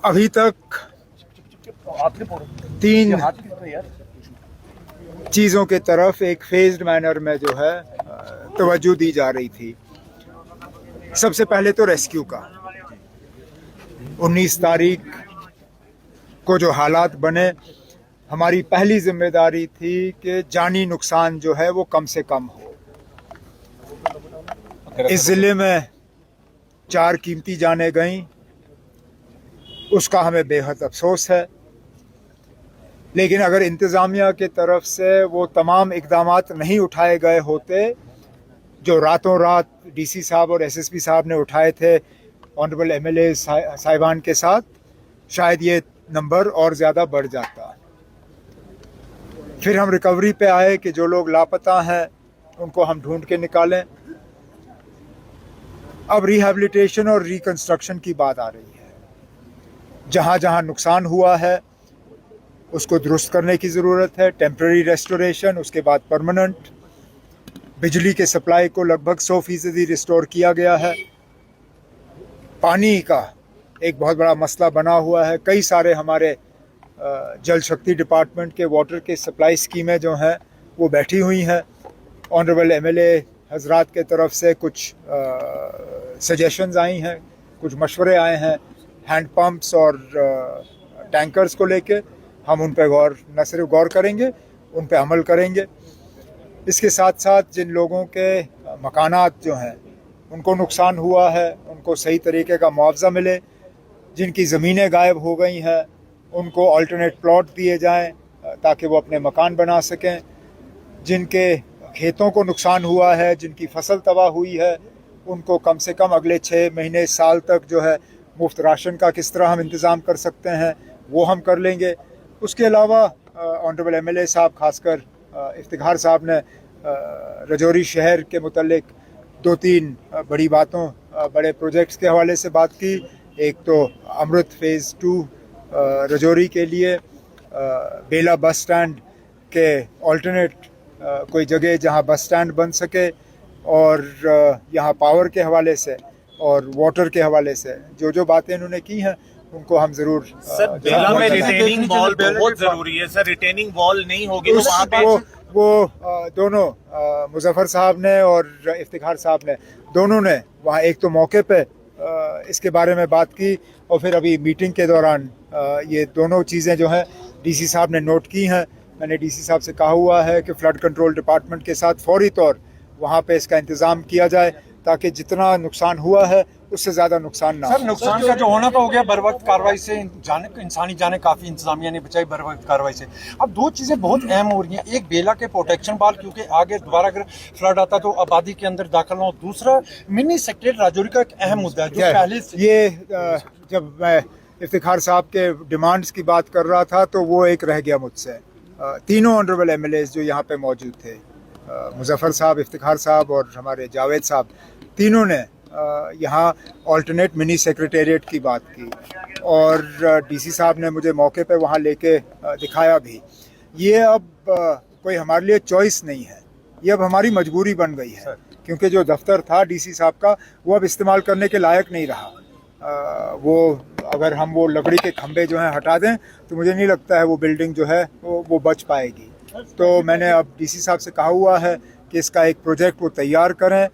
अभी तक तीन चीज़ों के तरफ एक फेज्ड मैनर में जो है तवज्जो दी जा रही थी। सबसे पहले तो रेस्क्यू का 19 तारीख को जो हालात बने, हमारी पहली जिम्मेदारी थी कि जानी नुकसान जो है वो कम से कम हो। इस ज़िले में 4 कीमती जानें गईं, उसका हमें बेहद अफसोस है। लेकिन अगर इंतज़ामिया की तरफ से वो तमाम इक़दामात नहीं उठाए गए होते जो रातों रात डीसी साहब और एसएसपी साहब ने उठाए थे ऑनरेबल एमएलए साहिबान के साथ, शायद ये नंबर और ज़्यादा बढ़ जाता। फिर हम रिकवरी पे आए कि जो लोग लापता हैं उनको हम ढूंढ के निकालें। अब रिहैबिलिटेशन और रिकंस्ट्रक्शन की बात आ रही है। जहाँ जहाँ नुकसान हुआ है उसको दुरुस्त करने की ज़रूरत है। टेम्पररी रेस्टोरेशन, उसके बाद परमानेंट। बिजली के सप्लाई को लगभग 100% रिस्टोर किया गया है। पानी का एक बहुत बड़ा मसला बना हुआ है। कई सारे हमारे जल शक्ति डिपार्टमेंट के वाटर के सप्लाई स्कीमें जो हैं वो बैठी हुई हैं। ऑनरेबल एमएलए हजरात के तरफ से कुछ सजेशंस आई हैं, कुछ मशवरे आए हैं हैंड पंप्स और टैंकर्स को लेके। हम उन पर न सिर्फ गौर करेंगे, उन पर अमल करेंगे। इसके साथ साथ जिन लोगों के मकानात जो हैं उनको नुकसान हुआ है, उनको सही तरीके का मुआवजा मिले। जिनकी ज़मीनें गायब हो गई हैं उनको अल्टरनेट प्लॉट दिए जाएं ताकि वो अपने मकान बना सकें। जिनके खेतों को नुकसान हुआ है, जिनकी फसल तबाह हुई है, उनको कम से कम अगले 6 महीने साल तक जो है मुफ्त राशन का किस तरह हम इंतज़ाम कर सकते हैं वो हम कर लेंगे। उसके अलावा ऑनरेबल एमएलए साहब, खासकर इफ्तिखार साहब ने रजौरी शहर के मुतल्लिक 2-3 बड़ी बातों, बड़े प्रोजेक्ट्स के हवाले से बात की। एक तो अमृत फ़ेज़ 2 रजौरी के लिए, बेला बस स्टैंड के ऑल्टरनेट कोई जगह जहां बस स्टैंड बन सके, और यहां पावर के हवाले से और वाटर के हवाले से जो जो बातें इन्होंने की हैं उनको हम ज़रूर। सर, बेला में रिटेनिंग वॉल बहुत ज़रूरी है सर। रिटेनिंग वॉल नहीं होगी तो वहाँ पे वो दोनों मुजफ्फर साहब ने और इफ्तिखार साहब ने, दोनों ने वहाँ एक तो मौके पे इसके बारे में बात की, और फिर अभी मीटिंग के दौरान ये दोनों चीज़ें जो हैं डीसी साहब ने नोट की हैं। मैंने डीसी साहब से कहा हुआ है कि फ्लड कंट्रोल डिपार्टमेंट के साथ फौरी तौर वहाँ पे इसका इंतज़ाम किया जाए ताकि जितना नुकसान हुआ है उससे ज़्यादा नुकसान ना हो। सर, नुकसान का जो होना तो हो गया बर वक्त कार्रवाई से, इंसानी जाने काफ़ी इंतजामिया ने बचाई बर वक्त कार्रवाई से। अब 2 चीज़ें बहुत अहम हो रही हैं। एक बेला के प्रोटेक्शन वाल, क्योंकि आगे दोबारा अगर फ्लड आता तो आबादी के अंदर दाखिल हो। दूसरा मिनी सेक्रेटरी राजौरी का एक अहम मुद्दा है जो पहले से ये जब मैं इफ्तिखार साहब के डिमांड्स की बात कर रहा था तो वो एक रह गया मुझसे। तीनों ऑनरेबल एमएलएज जो यहाँ पे मौजूद थे, मुजफ्फर साहब, इफ्तिखार साहब और हमारे जावेद साहब, तीनों ने यहाँ ऑल्टरनेट मिनी सेक्रेटेरिएट की बात की, और डीसी साहब ने मुझे मौके पे वहाँ लेके दिखाया भी। ये अब कोई हमारे लिए चॉइस नहीं है, ये अब हमारी मजबूरी बन गई है, क्योंकि जो दफ्तर था डीसी साहब का वो अब इस्तेमाल करने के लायक नहीं रहा। वो अगर हम वो लकड़ी के खंभे जो हैं हटा दें तो मुझे नहीं लगता है वो बिल्डिंग जो है वो बच पाएगी। तो मैंने अब डीसी साहब से कहा हुआ है कि इसका एक प्रोजेक्ट वो तैयार करें।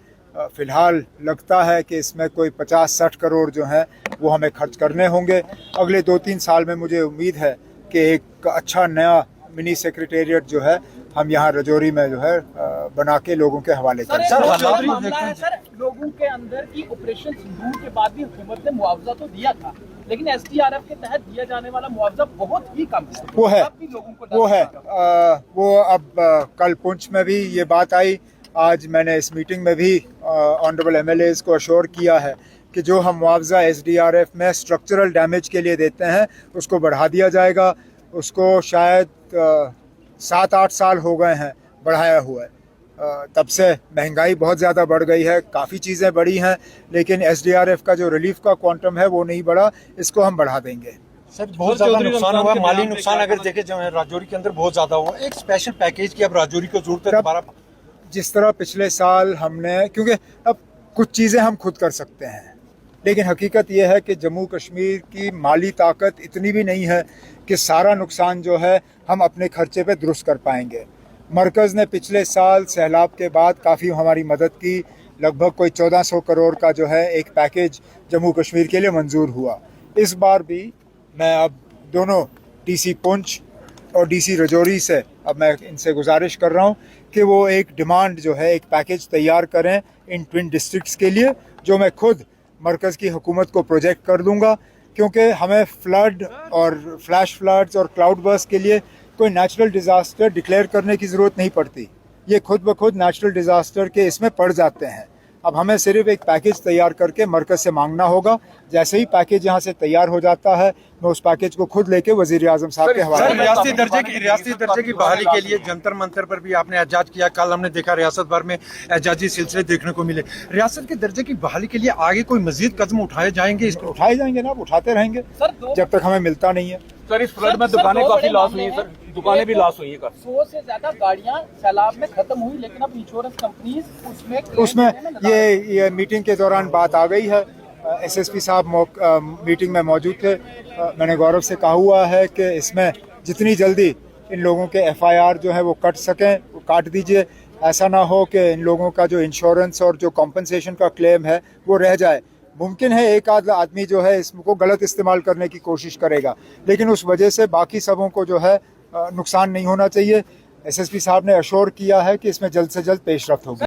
फ़िलहाल लगता है कि इसमें कोई 50-60 करोड़ जो हैं वो हमें खर्च करने होंगे। अगले 2-3 साल में मुझे उम्मीद है कि एक अच्छा नया मिनी सेक्रेटेरिएट जो है हम यहाँ रजौरी में जो है बना के लोगों के हवाले करें। सर, लोगों के अंदर की ऑपरेशन सिंदूर के बाद भी हुकूमत ने मुआवजा तो दिया था, लेकिन एसडीआरएफ के तहत दिया जाने वाला मुआवजा बहुत ही कम है। वो अब कल पुंछ में भी ये बात आई। आज मैंने इस मीटिंग में भी ऑनरेबल एमएलएज को अश्योर किया है कि जो हम मुआवजा एसडीआरएफ में स्ट्रक्चरल डैमेज के लिए देते हैं उसको बढ़ा दिया जाएगा। उसको शायद 7-8 साल हो गए हैं बढ़ाया हुआ है। तब से महंगाई बहुत ज़्यादा बढ़ गई है, काफ़ी चीज़ें बढ़ी हैं, लेकिन एसडीआरएफ का जो रिलीफ का क्वांटम है वो नहीं बढ़ा। इसको हम बढ़ा देंगे। सर, बहुत ज़्यादा नुकसान हुआ, माली नुकसान अगर देखे जो है राजौरी के अंदर बहुत ज़्यादा हुआ। एक स्पेशल पैकेज की अब राजौरी को जरूरत है दोबारा। जिस तरह पिछले साल हमने, क्योंकि अब कुछ चीज़ें हम खुद कर सकते हैं, लेकिन हकीकत यह है कि जम्मू कश्मीर की माली ताकत इतनी भी नहीं है कि सारा नुकसान जो है हम अपने खर्चे पे दुरुस्त कर पाएंगे। मरकज़ ने पिछले साल सैलाब के बाद काफ़ी हमारी मदद की, लगभग कोई 1400 करोड़ का जो है एक पैकेज जम्मू कश्मीर के लिए मंजूर हुआ। इस बार भी मैं अब दोनों डीसी पुंछ और डीसी रजौरी से अब मैं इनसे गुजारिश कर रहा हूँ कि वो एक डिमांड जो है, एक पैकेज तैयार करें इन ट्विन डिस्ट्रिक्ट्स के लिए, जो मैं खुद मरकज़ की हुकूमत को प्रोजेक्ट कर दूंगा, क्योंकि हमें फ्लड और फ्लैश फ्लड्स और क्लाउड बर्स्ट के लिए कोई नेचुरल डिज़ास्टर डिक्लेयर करने की ज़रूरत नहीं पड़ती। ये खुद ब खुद नेचुरल डिज़ास्टर के इसमें पड़ जाते हैं। अब हमें सिर्फ एक पैकेज तैयार करके मरकज़ से मांगना होगा। जैसे ही पैकेज यहाँ से तैयार हो जाता है, मैं उस पैकेज को खुद लेके वज़ीर आज़म साहब के हवाले सर, रियासती दर्जे की बहाली के लिए जंतर मंतर पर भी आपने एहतजाज किया। कल हमने देखा रियासत भर में एहतजाजी सिलसिले देखने को मिले। रियासत के दर्जे की बहाली के लिए आगे कोई मजीद कदम उठाए जाएंगे? इसको उठाए जाएंगे ना, उठाते रहेंगे जब तक हमें मिलता नहीं है। सर, इस फ्लड में दुकानें काफी लॉस हुई है सर, दुकानें भी लॉस हुई है। 100 से ज्यादा गाड़ियां सैलाब में खत्म हुई, लेकिन अब इंश्योरेंस कंपनीज उसमें ये मीटिंग के दौरान बात आ गई है। एसएसपी साहब मीटिंग में मौजूद थे। मैंने गौरव से कहा हुआ है कि इसमें जितनी जल्दी इन लोगों के एफआईआर जो है वो कट सकें, वो काट दीजिए। ऐसा ना हो कि इन लोगों का जो इंश्योरेंस और जो कॉम्पनसेशन का क्लेम है वो रह जाए। मुमकिन है एक आध आदमी जो है इसको गलत इस्तेमाल करने की कोशिश करेगा, लेकिन उस वजह से बाकी सबों को जो है नुकसान नहीं होना चाहिए। एसएसपी साहब ने अश्योर किया है कि इसमें जल्द से जल्द पेशरफ्त होगी।